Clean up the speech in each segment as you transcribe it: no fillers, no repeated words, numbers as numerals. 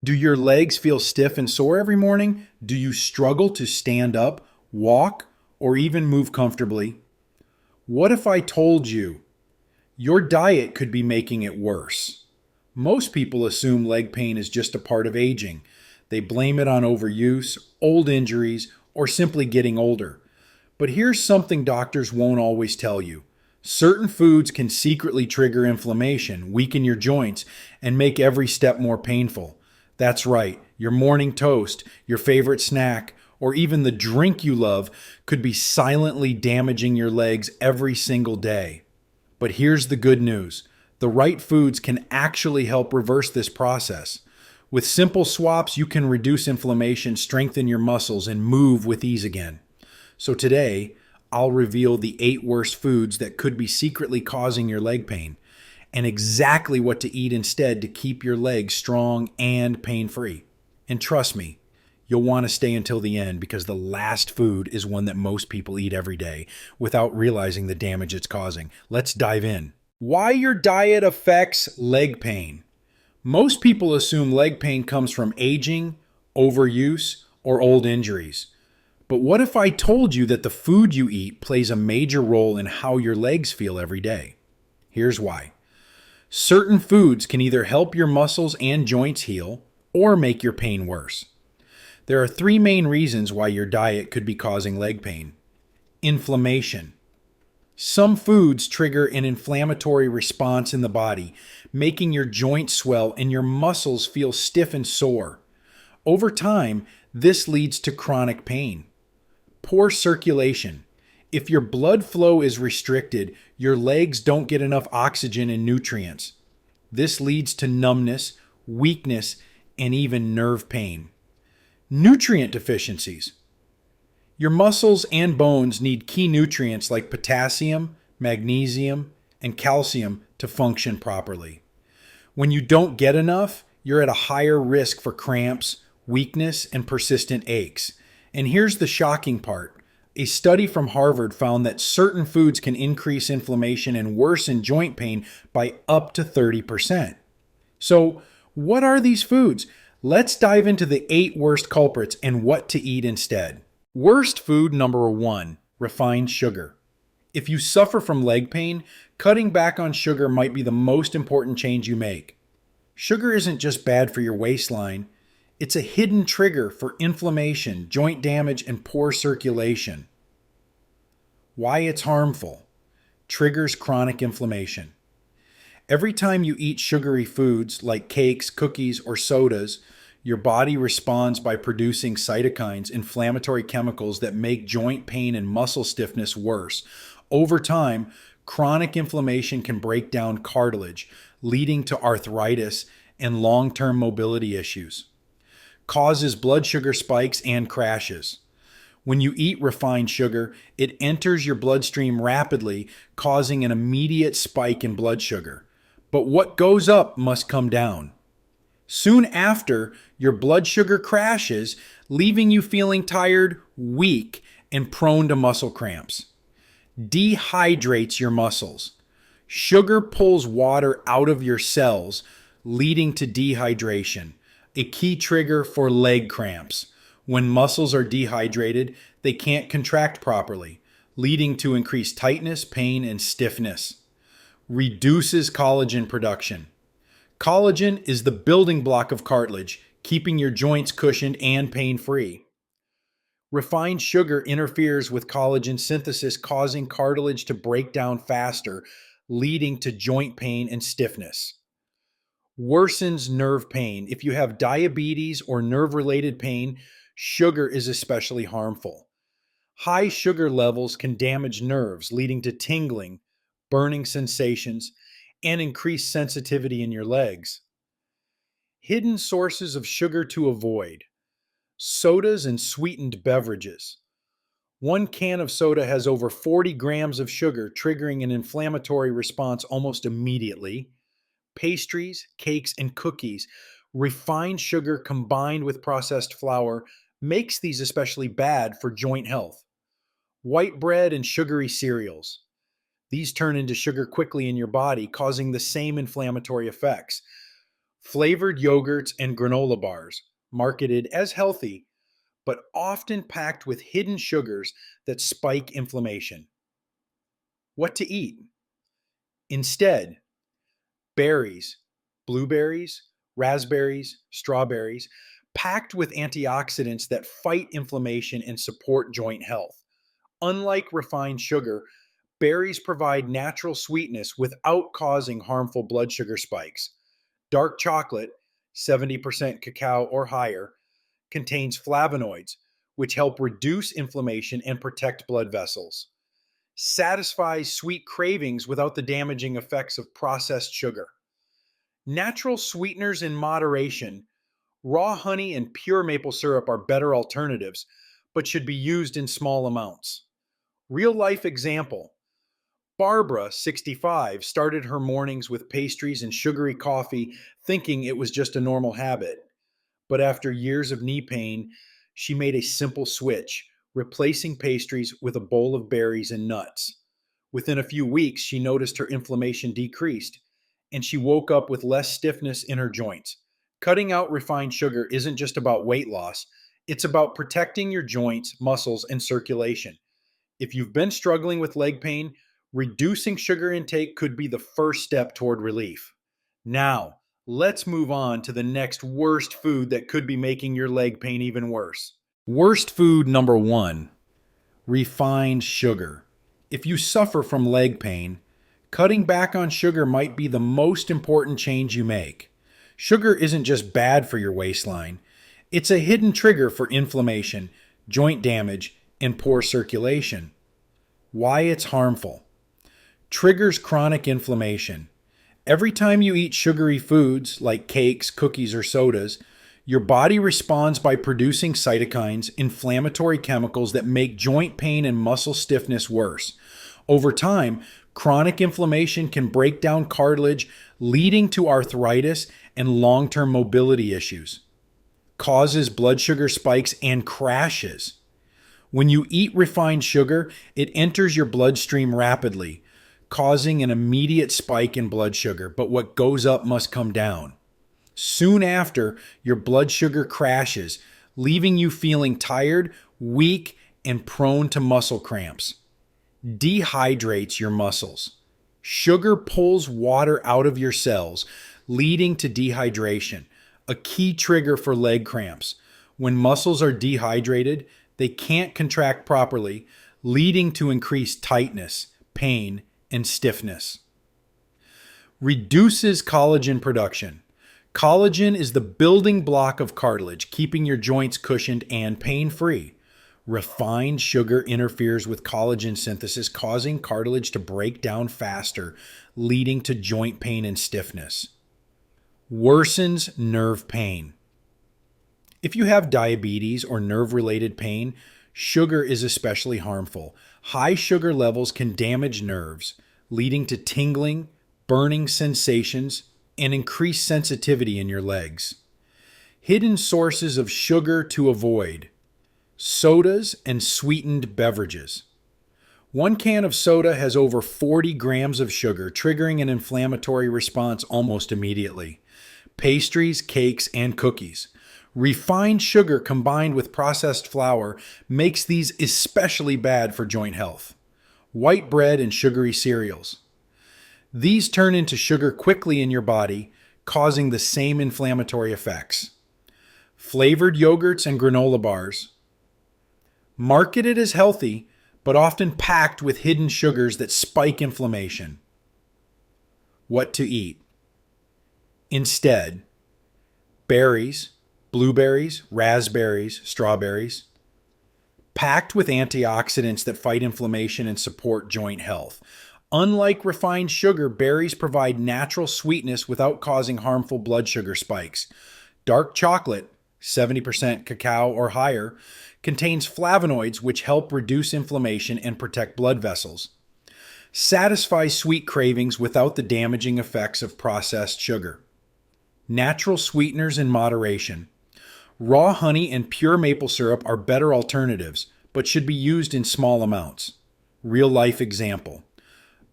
Do your legs feel stiff and sore every morning? Do you struggle to stand up, walk, or even move comfortably? What if I told you your diet could be making it worse? Most people assume leg pain is just a part of aging. They blame it on overuse, old injuries, or simply getting older. But here's something doctors won't always tell you. Certain foods can secretly trigger inflammation, weaken your joints, and make every step more painful. That's right, your morning toast, your favorite snack, or even the drink you love could be silently damaging your legs every single day. But here's the good news: the right foods can actually help reverse this process. With simple swaps, you can reduce inflammation, strengthen your muscles, and move with ease again. So today, I'll reveal the 8 worst foods that could be secretly causing your leg pain and exactly what to eat instead to keep your legs strong and pain free. And trust me, you'll want to stay until the end because the last food is one that most people eat every day without realizing the damage it's causing. Let's dive in. Why your diet affects leg pain. Most people assume leg pain comes from aging, overuse, or old injuries. But what if I told you that the food you eat plays a major role in how your legs feel every day? Here's why. Certain foods can either help your muscles and joints heal or make your pain worse. There are 3 main reasons why your diet could be causing leg pain. Inflammation. Some foods trigger an inflammatory response in the body, making your joints swell and your muscles feel stiff and sore. Over time, this leads to chronic pain. Poor circulation. If your blood flow is restricted, your legs don't get enough oxygen and nutrients. This leads to numbness, weakness, and even nerve pain. Nutrient deficiencies. Your muscles and bones need key nutrients like potassium, magnesium, and calcium to function properly. When you don't get enough, you're at a higher risk for cramps, weakness, and persistent aches. And here's the shocking part. A study from Harvard found that certain foods can increase inflammation and worsen joint pain by up to 30%. So, what are these foods? Let's dive into the 8 worst culprits and what to eat instead. Worst food number 1: refined sugar. If you suffer from leg pain, cutting back on sugar might be the most important change you make. Sugar isn't just bad for your waistline, it's a hidden trigger for inflammation, joint damage, and poor circulation. Why it's harmful. Triggers chronic inflammation. Every time you eat sugary foods like cakes, cookies, or sodas, your body responds by producing cytokines, inflammatory chemicals that make joint pain and muscle stiffness worse. Over time, chronic inflammation can break down cartilage, leading to arthritis and long-term mobility issues. Causes blood sugar spikes and crashes. When you eat refined sugar, it enters your bloodstream rapidly, causing an immediate spike in blood sugar. But what goes up must come down. Soon after, your blood sugar crashes, leaving you feeling tired, weak, and prone to muscle cramps. Dehydrates your muscles. Sugar pulls water out of your cells, leading to dehydration, a key trigger for leg cramps. When muscles are dehydrated, they can't contract properly, leading to increased tightness, pain, and stiffness. Reduces collagen production. Collagen is the building block of cartilage, keeping your joints cushioned and pain-free. Refined sugar interferes with collagen synthesis, causing cartilage to break down faster, leading to joint pain and stiffness. Worsens nerve pain. If you have diabetes or nerve-related pain, sugar is especially harmful. High sugar levels can damage nerves, leading to tingling, burning sensations, and increased sensitivity in your legs. Hidden sources of sugar to avoid. Sodas and sweetened beverages. One can of soda has over 40 grams of sugar, triggering an inflammatory response almost immediately. Pastries, cakes, and cookies. Refined sugar combined with processed flour makes these especially bad for joint health. White bread and sugary cereals. These turn into sugar quickly in your body, causing the same inflammatory effects. Flavored yogurts and granola bars, marketed as healthy, but often packed with hidden sugars that spike inflammation. What to eat? Instead, berries, blueberries, raspberries, strawberries, packed with antioxidants that fight inflammation and support joint health. Unlike refined sugar, berries provide natural sweetness without causing harmful blood sugar spikes. Dark chocolate, 70% cacao or higher, contains flavonoids, which help reduce inflammation and protect blood vessels. Satisfies sweet cravings without the damaging effects of processed sugar. Natural sweeteners in moderation. Raw honey and pure maple syrup are better alternatives, but should be used in small amounts. Real life example. Barbara, 65, started her mornings with pastries and sugary coffee, thinking it was just a normal habit. But after years of knee pain, she made a simple switch, replacing pastries with a bowl of berries and nuts. Within a few weeks, she noticed her inflammation decreased, and she woke up with less stiffness in her joints. Cutting out refined sugar isn't just about weight loss, it's about protecting your joints, muscles, and circulation. If you've been struggling with leg pain, reducing sugar intake could be the first step toward relief. Now, let's move on to the next worst food that could be making your leg pain even worse. Worst food number 1: refined sugar. If you suffer from leg pain, cutting back on sugar might be the most important change you make. Sugar isn't just bad for your waistline, it's a hidden trigger for inflammation, joint damage, and poor circulation. Why it's harmful. Triggers chronic inflammation. Every time you eat sugary foods like cakes, cookies, or sodas, your body responds by producing cytokines, inflammatory chemicals that make joint pain and muscle stiffness worse. Over time, chronic inflammation can break down cartilage, leading to arthritis and long-term mobility issues. Causes blood sugar spikes and crashes. When you eat refined sugar, it enters your bloodstream rapidly, causing an immediate spike in blood sugar, but what goes up must come down. Soon after, your blood sugar crashes, leaving you feeling tired, weak, and prone to muscle cramps. Dehydrates your muscles. Sugar pulls water out of your cells, leading to dehydration, a key trigger for leg cramps. When muscles are dehydrated, they can't contract properly, leading to increased tightness, pain, and stiffness. Reduces collagen production. Collagen is the building block of cartilage, keeping your joints cushioned and pain-free. Refined sugar interferes with collagen synthesis, causing cartilage to break down faster, leading to joint pain and stiffness. Worsens nerve pain. If you have diabetes or nerve-related pain, sugar is especially harmful. High sugar levels can damage nerves, leading to tingling, burning sensations, and increased sensitivity in your legs. Hidden sources of sugar to avoid. Sodas and sweetened beverages. One can of soda has over 40 grams of sugar, triggering an inflammatory response almost immediately. Pastries, cakes, and cookies. Refined sugar combined with processed flour makes these especially bad for joint health. White bread and sugary cereals. These turn into sugar quickly in your body, causing the same inflammatory effects. Flavored yogurts and granola bars. Marketed as healthy, but often packed with hidden sugars that spike inflammation. What to eat? Instead, berries, blueberries, raspberries, strawberries, packed with antioxidants that fight inflammation and support joint health. Unlike refined sugar, berries provide natural sweetness without causing harmful blood sugar spikes. Dark chocolate, 70% cacao or higher, contains flavonoids which help reduce inflammation and protect blood vessels. Satisfies sweet cravings without the damaging effects of processed sugar. Natural sweeteners in moderation. Raw honey and pure maple syrup are better alternatives, but should be used in small amounts. Real life example.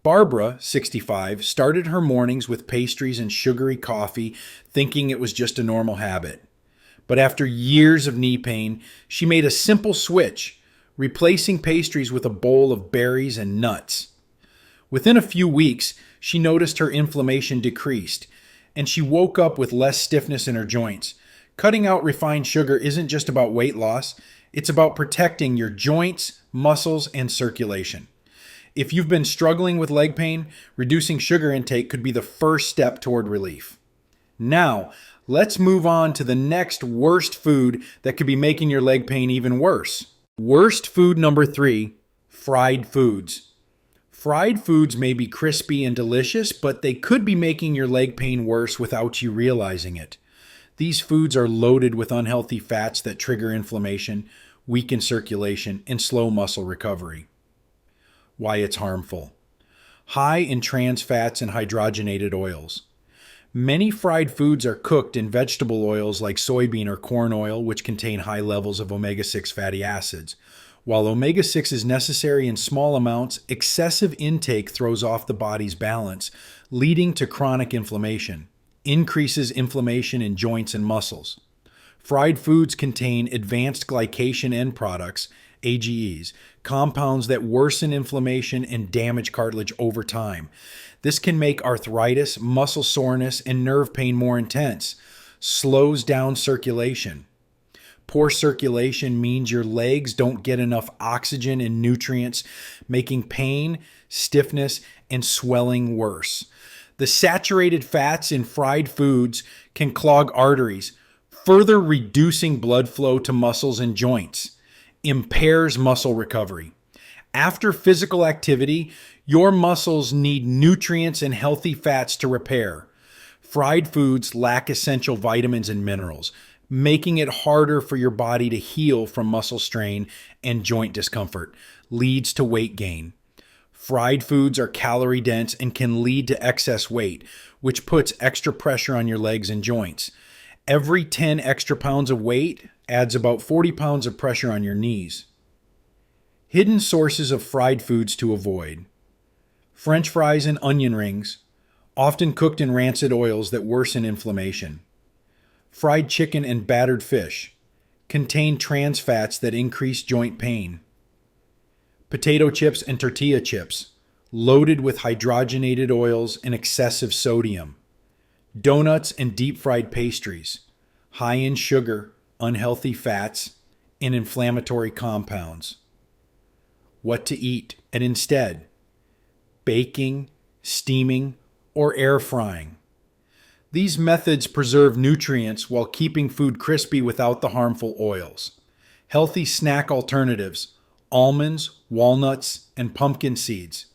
Barbara, 65, started her mornings with pastries and sugary coffee, thinking it was just a normal habit. But after years of knee pain, she made a simple switch, replacing pastries with a bowl of berries and nuts. Within a few weeks, she noticed her inflammation decreased, and she woke up with less stiffness in her joints. Cutting out refined sugar isn't just about weight loss, it's about protecting your joints, muscles, and circulation. If you've been struggling with leg pain, reducing sugar intake could be the first step toward relief. Now, let's move on to the next worst food that could be making your leg pain even worse. Worst food number 3, fried foods. Fried foods may be crispy and delicious, but they could be making your leg pain worse without you realizing it. These foods are loaded with unhealthy fats that trigger inflammation, weaken circulation, and slow muscle recovery. Why it's harmful. High in trans fats and hydrogenated oils. Many fried foods are cooked in vegetable oils like soybean or corn oil, which contain high levels of omega-6 fatty acids. While omega-6 is necessary in small amounts, excessive intake throws off the body's balance, leading to chronic inflammation. Increases inflammation in joints and muscles. Fried foods contain advanced glycation end products, AGEs, compounds that worsen inflammation and damage cartilage over time. This can make arthritis, muscle soreness, and nerve pain more intense, slows down circulation. Poor circulation means your legs don't get enough oxygen and nutrients, making pain, stiffness, and swelling worse. The saturated fats in fried foods can clog arteries, further reducing blood flow to muscles and joints, impairs muscle recovery. After physical activity, your muscles need nutrients and healthy fats to repair. Fried foods lack essential vitamins and minerals, making it harder for your body to heal from muscle strain and joint discomfort, leads to weight gain. Fried foods are calorie dense and can lead to excess weight, which puts extra pressure on your legs and joints. Every 10 extra pounds of weight adds about 40 pounds of pressure on your knees. Hidden sources of fried foods to avoid. French fries and onion rings, often cooked in rancid oils that worsen inflammation. Fried chicken and battered fish, contain trans fats that increase joint pain. Potato chips and tortilla chips, loaded with hydrogenated oils and excessive sodium. Donuts and deep fried pastries, high in sugar, unhealthy fats, and inflammatory compounds. What to eat, and instead, baking, steaming, or air frying. These methods preserve nutrients while keeping food crispy without the harmful oils. Healthy snack alternatives, almonds, walnuts, and pumpkin seeds.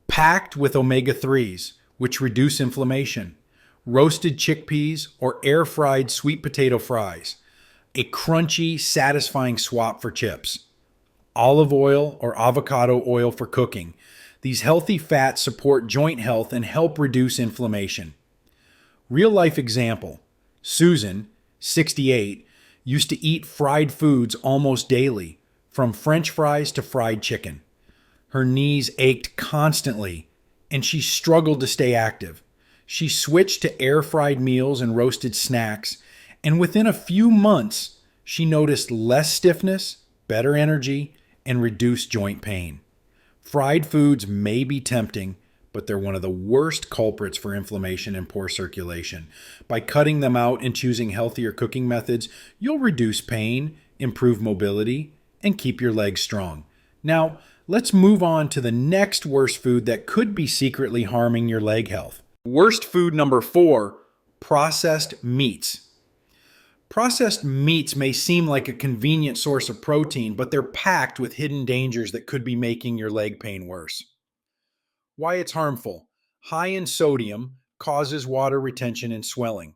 Packed with omega-3s, which reduce inflammation. Roasted chickpeas or air-fried sweet potato fries. A crunchy, satisfying swap for chips. Olive oil or avocado oil for cooking. These healthy fats support joint health and help reduce inflammation. Real-life example. Susan, 68, used to eat fried foods almost daily, from French fries to fried chicken. Her knees ached constantly, and she struggled to stay active. She switched to air-fried meals and roasted snacks, and within a few months, she noticed less stiffness, better energy, and reduced joint pain. Fried foods may be tempting, but they're one of the worst culprits for inflammation and poor circulation. By cutting them out and choosing healthier cooking methods, you'll reduce pain, improve mobility, and keep your legs strong. Now, let's move on to the next worst food that could be secretly harming your leg health. Worst food number 4, processed meats. Processed meats may seem like a convenient source of protein, but they're packed with hidden dangers that could be making your leg pain worse. Why it's harmful. High in sodium causes water retention and swelling.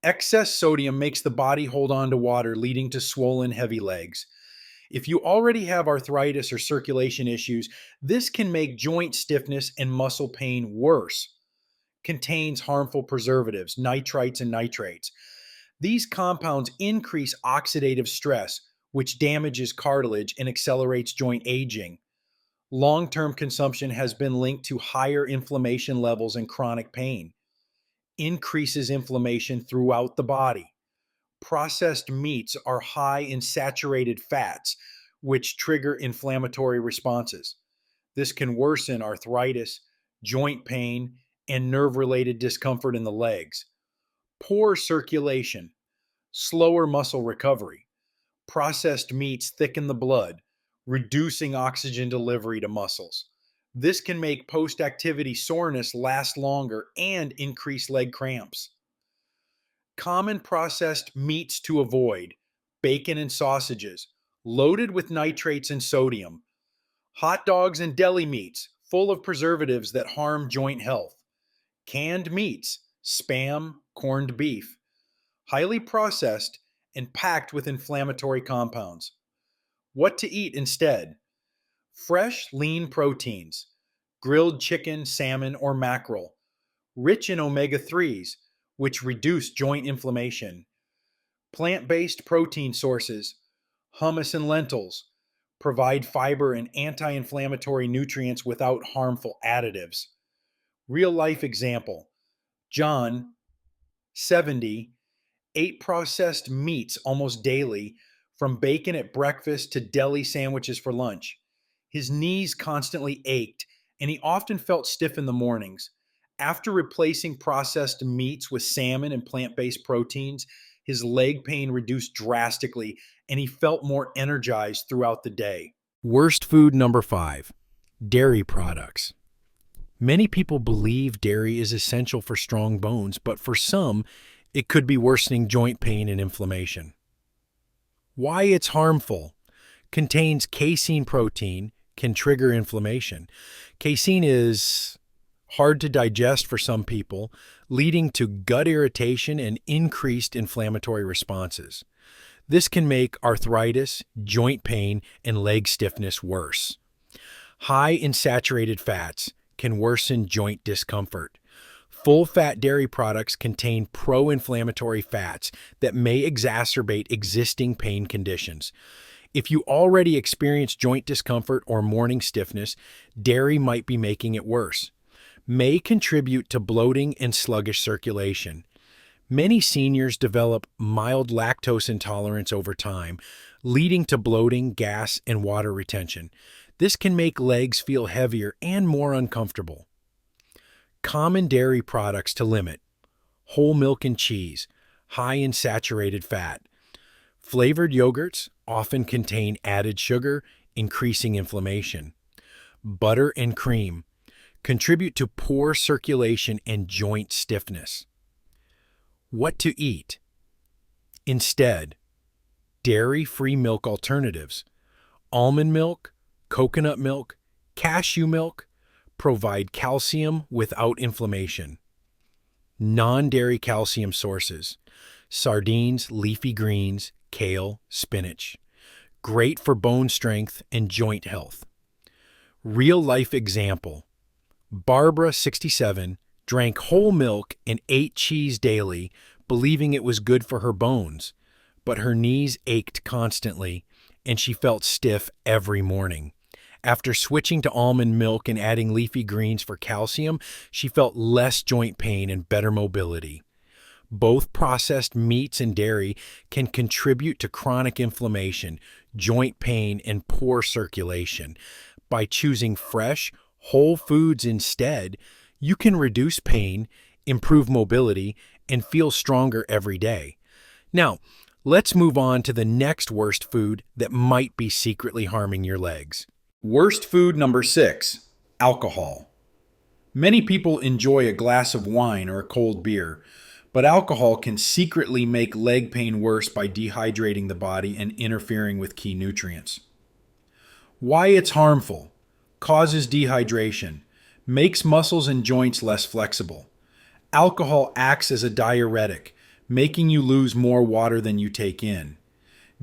Excess sodium makes the body hold on to water, leading to swollen, heavy legs. If you already have arthritis or circulation issues, this can make joint stiffness and muscle pain worse. Contains harmful preservatives, nitrites and nitrates. These compounds increase oxidative stress, which damages cartilage and accelerates joint aging. Long-term consumption has been linked to higher inflammation levels and chronic pain, increases inflammation throughout the body. Processed meats are high in saturated fats, which trigger inflammatory responses. This can worsen arthritis, joint pain, and nerve related discomfort in the legs. Poor circulation, slower muscle recovery. Processed meats thicken the blood, reducing oxygen delivery to muscles. This can make post activity soreness last longer and increase leg cramps. Common processed meats to avoid: bacon and sausages, loaded with nitrates and sodium, hot dogs and deli meats, full of preservatives that harm joint health, canned meats, spam, corned beef, highly processed and packed with inflammatory compounds. What to eat instead? Fresh, lean proteins, grilled chicken, salmon, or mackerel, rich in omega 3s, which reduce joint inflammation. Plant based protein sources, hummus and lentils, provide fiber and anti inflammatory nutrients without harmful additives. Real life example: John, 70, ate processed meats almost daily, from bacon at breakfast to deli sandwiches for lunch. His knees constantly ached, and he often felt stiff in the mornings. After replacing processed meats with salmon and plant based proteins, his leg pain reduced drastically, and he felt more energized throughout the day. Worst food number 5: dairy products. Many people believe dairy is essential for strong bones, but for some, it could be worsening joint pain and inflammation. Why it's harmful: contains casein protein, can trigger inflammation. Casein is hard to digest for some people, leading to gut irritation and increased inflammatory responses. This can make arthritis, joint pain, and leg stiffness worse. High in saturated fats can worsen joint discomfort. Full-fat dairy products contain pro-inflammatory fats that may exacerbate existing pain conditions. If you already experience joint discomfort or morning stiffness, dairy might be making it worse. May contribute to bloating and sluggish circulation. Many seniors develop mild lactose intolerance over time, leading to bloating, gas, and water retention. This can make legs feel heavier and more uncomfortable. Common dairy products to limit: whole milk and cheese, high in saturated fat. Flavored yogurts often contain added sugar, increasing inflammation. Butter and cream contribute to poor circulation and joint stiffness. What to eat instead: dairy-free milk alternatives. Almond milk, coconut milk, cashew milk provide calcium without inflammation. Non-dairy calcium sources: sardines, leafy greens, kale, spinach. Great for bone strength and joint health. Real-life example: Barbara, 67, drank whole milk and ate cheese daily, believing it was good for her bones, but her knees ached constantly, and she felt stiff every morning. After switching to almond milk and adding leafy greens for calcium, she felt less joint pain and better mobility. Both processed meats and dairy can contribute to chronic inflammation, joint pain, and poor circulation. By choosing fresh, whole foods instead, you can reduce pain, improve mobility, and feel stronger every day. Now, let's move on to the next worst food that might be secretly harming your legs. Worst food number 6: alcohol. Many people enjoy a glass of wine or a cold beer, but alcohol can secretly make leg pain worse by dehydrating the body and interfering with key nutrients. Why it's harmful: causes dehydration, makes muscles and joints less flexible. Alcohol acts as a diuretic, making you lose more water than you take in.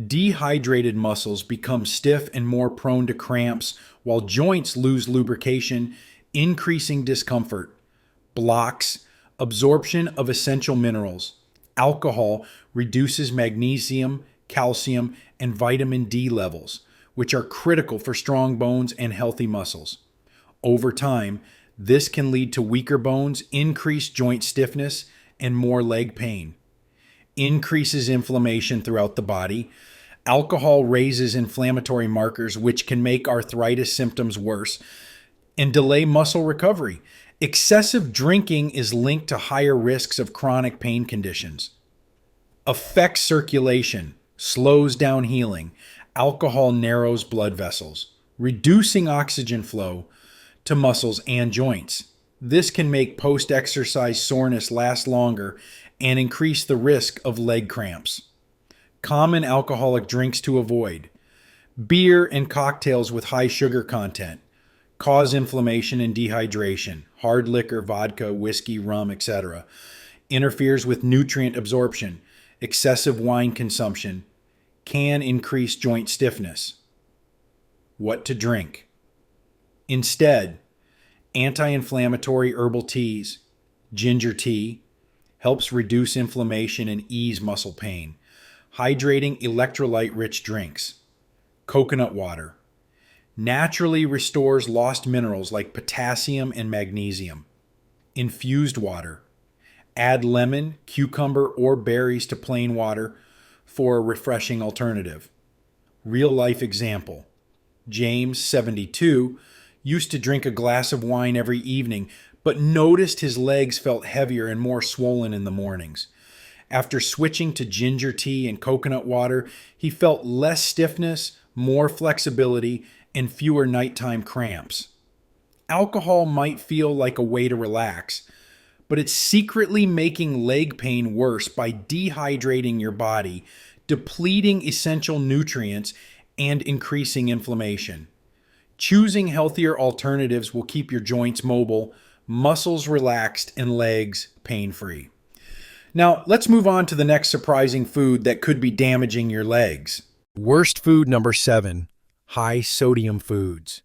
Dehydrated muscles become stiff and more prone to cramps, while joints lose lubrication, increasing discomfort. Blocks absorption of essential minerals. Alcohol reduces magnesium, calcium, and vitamin D levels, which are critical for strong bones and healthy muscles. Over time, this can lead to weaker bones, increased joint stiffness, and more leg pain. Increases inflammation throughout the body. Alcohol raises inflammatory markers, which can make arthritis symptoms worse and delay muscle recovery. Excessive drinking is linked to higher risks of chronic pain conditions. Affects circulation, slows down healing. Alcohol narrows blood vessels, reducing oxygen flow to muscles and joints. This can make post-exercise soreness last longer and increase the risk of leg cramps. Common alcoholic drinks to avoid. Beer and cocktails with high sugar content cause inflammation and dehydration. Hard liquor, vodka, whiskey, rum, etc. interferes with nutrient absorption. Excessive wine consumption can increase joint stiffness. What to drink? Instead, anti-inflammatory herbal teas. Ginger tea helps reduce inflammation and ease muscle pain. Hydrating electrolyte-rich drinks. Coconut water naturally restores lost minerals like potassium and magnesium. Infused water. Add lemon, cucumber, or berries to plain water for a refreshing alternative. Real life example. James, 72, used to drink a glass of wine every evening, but noticed his legs felt heavier and more swollen in the mornings. After switching to ginger tea and coconut water, he felt less stiffness, more flexibility, and fewer nighttime cramps. Alcohol might feel like a way to relax, but it's secretly making leg pain worse by dehydrating your body, depleting essential nutrients, and increasing inflammation. Choosing healthier alternatives will keep your joints mobile, muscles relaxed, and legs pain-free. Now, let's move on to the next surprising food that could be damaging your legs. Worst food number 7, high sodium foods.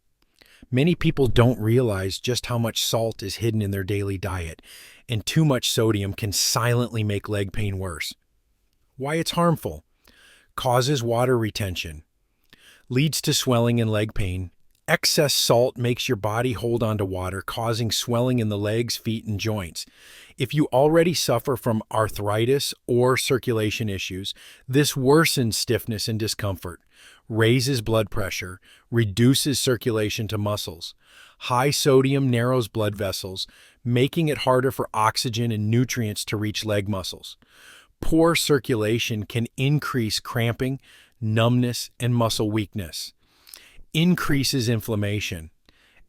Many people don't realize just how much salt is hidden in their daily diet, and too much sodium can silently make leg pain worse. Why it's harmful? Causes water retention. Leads to swelling and leg pain. Excess salt makes your body hold on to water, causing swelling in the legs, feet, and joints. If you already suffer from arthritis or circulation issues, this worsens stiffness and discomfort, raises blood pressure, reduces circulation to muscles. High sodium narrows blood vessels, making it harder for oxygen and nutrients to reach leg muscles. Poor circulation can increase cramping, numbness, and muscle weakness. Increases inflammation.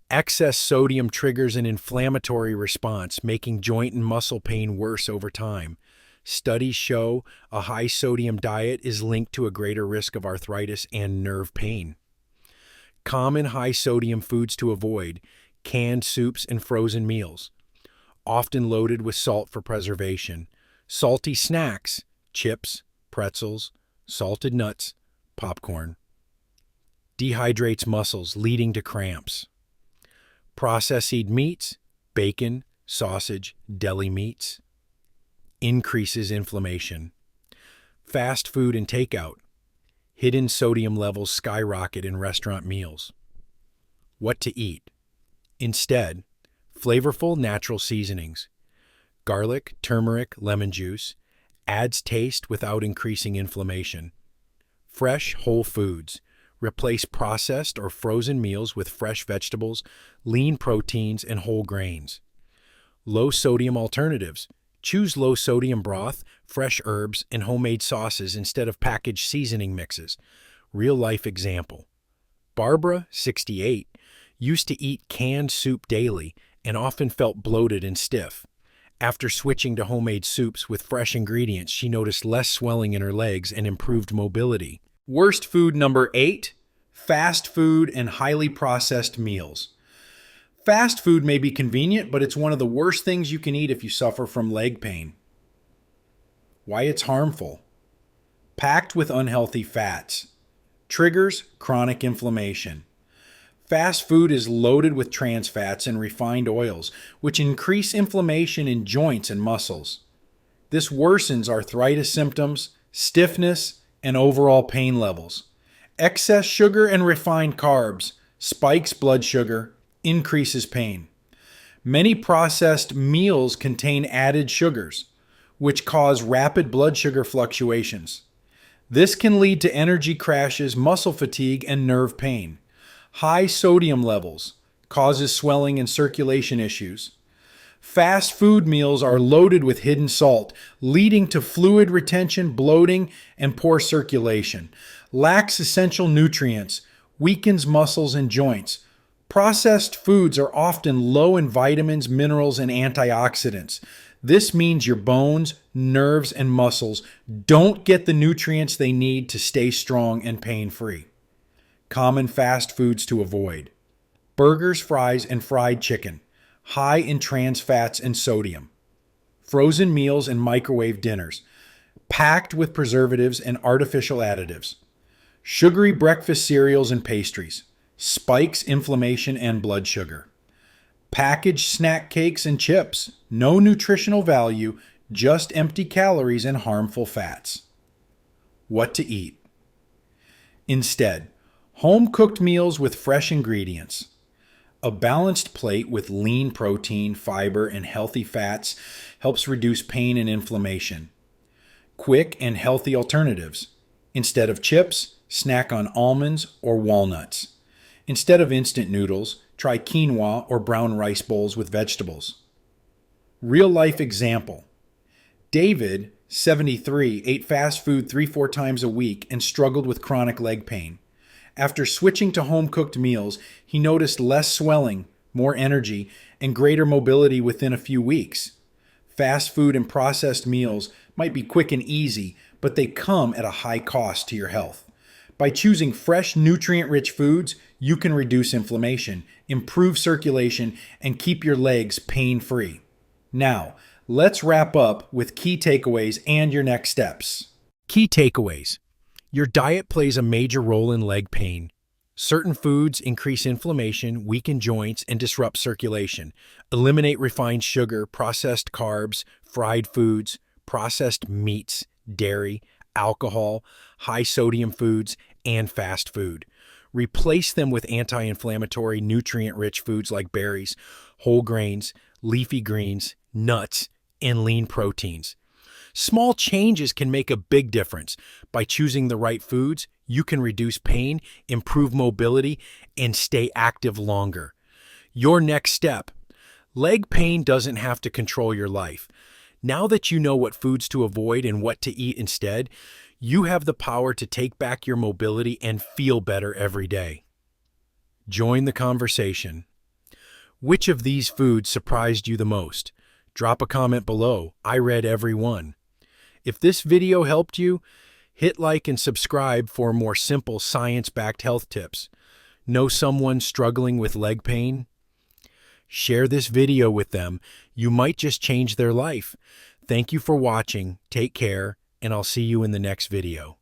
Excess sodium triggers an inflammatory response, making joint and muscle pain worse over time. Studies show a high sodium diet is linked to a greater risk of arthritis and nerve pain. Common high sodium foods to avoid: canned soups and frozen meals, often loaded with salt for preservation. Salty snacks, chips, pretzels, salted nuts, popcorn. Dehydrates muscles, leading to cramps. Processed meats, bacon, sausage, deli meats. Increases inflammation. Fast food and takeout. Hidden sodium levels skyrocket in restaurant meals. What to eat? Instead, flavorful natural seasonings. Garlic, turmeric, lemon juice adds taste without increasing inflammation. Fresh, whole foods. Replace processed or frozen meals with fresh vegetables, lean proteins, and whole grains. Low-sodium alternatives. Choose low-sodium broth, fresh herbs, and homemade sauces instead of packaged seasoning mixes. Real-life example. Barbara, 68, used to eat canned soup daily and often felt bloated and stiff. After switching to homemade soups with fresh ingredients, she noticed less swelling in her legs and improved mobility. Worst food number 8, fast food and highly processed meals. Fast food may be convenient, but it's one of the worst things you can eat if you suffer from leg pain. Why it's harmful? Packed with unhealthy fats. Triggers chronic inflammation. Fast food is loaded with trans fats and refined oils, which increase inflammation in joints and muscles. This worsens arthritis symptoms, stiffness, and overall pain levels. Excess sugar and refined carbs spikes blood sugar, increases pain. Many processed meals contain added sugars, which cause rapid blood sugar fluctuations. This can lead to energy crashes, muscle fatigue, and nerve pain. High sodium levels causes swelling and circulation issues. Fast food meals are loaded with hidden salt, leading to fluid retention, bloating, and poor circulation. Lacks essential nutrients, weakens muscles and joints. Processed foods are often low in vitamins, minerals, and antioxidants. This means your bones, nerves, and muscles don't get the nutrients they need to stay strong and pain-free. Common fast foods to avoid: burgers, fries, and fried chicken, high in trans fats and sodium. Frozen meals and microwave dinners, packed with preservatives and artificial additives. Sugary breakfast cereals and pastries, spikes inflammation and blood sugar. Packaged snack cakes and chips, no nutritional value, just empty calories and harmful fats. What to eat? Instead, home-cooked meals with fresh ingredients. A balanced plate with lean protein, fiber, and healthy fats helps reduce pain and inflammation. Quick and healthy alternatives. Instead of chips, snack on almonds or walnuts. Instead of instant noodles, try quinoa or brown rice bowls with vegetables. Real-life example. David, 73, ate fast food 3-4 times a week and struggled with chronic leg pain. After switching to home-cooked meals, he noticed less swelling, more energy, and greater mobility within a few weeks. Fast food and processed meals might be quick and easy, but they come at a high cost to your health. By choosing fresh, nutrient-rich foods, you can reduce inflammation, improve circulation, and keep your legs pain-free. Now, let's wrap up with key takeaways and your next steps. Key takeaways. Your diet plays a major role in leg pain. Certain foods increase inflammation, weaken joints, and disrupt circulation. Eliminate refined sugar, processed carbs, fried foods, processed meats, dairy, alcohol, high-sodium foods, and fast food. Replace them with anti-inflammatory, nutrient-rich foods like berries, whole grains, leafy greens, nuts, and lean proteins. Small changes can make a big difference. By choosing the right foods, you can reduce pain, improve mobility, and stay active longer. Your next step. Leg pain doesn't have to control your life. Now that you know what foods to avoid and what to eat instead, you have the power to take back your mobility and feel better every day. Join the conversation. Which of these foods surprised you the most? Drop a comment below. I read every one. If this video helped you, hit like and subscribe for more simple science-backed health tips. Know someone struggling with leg pain? Share this video with them. You might just change their life. Thank you for watching. Take care, and I'll see you in the next video.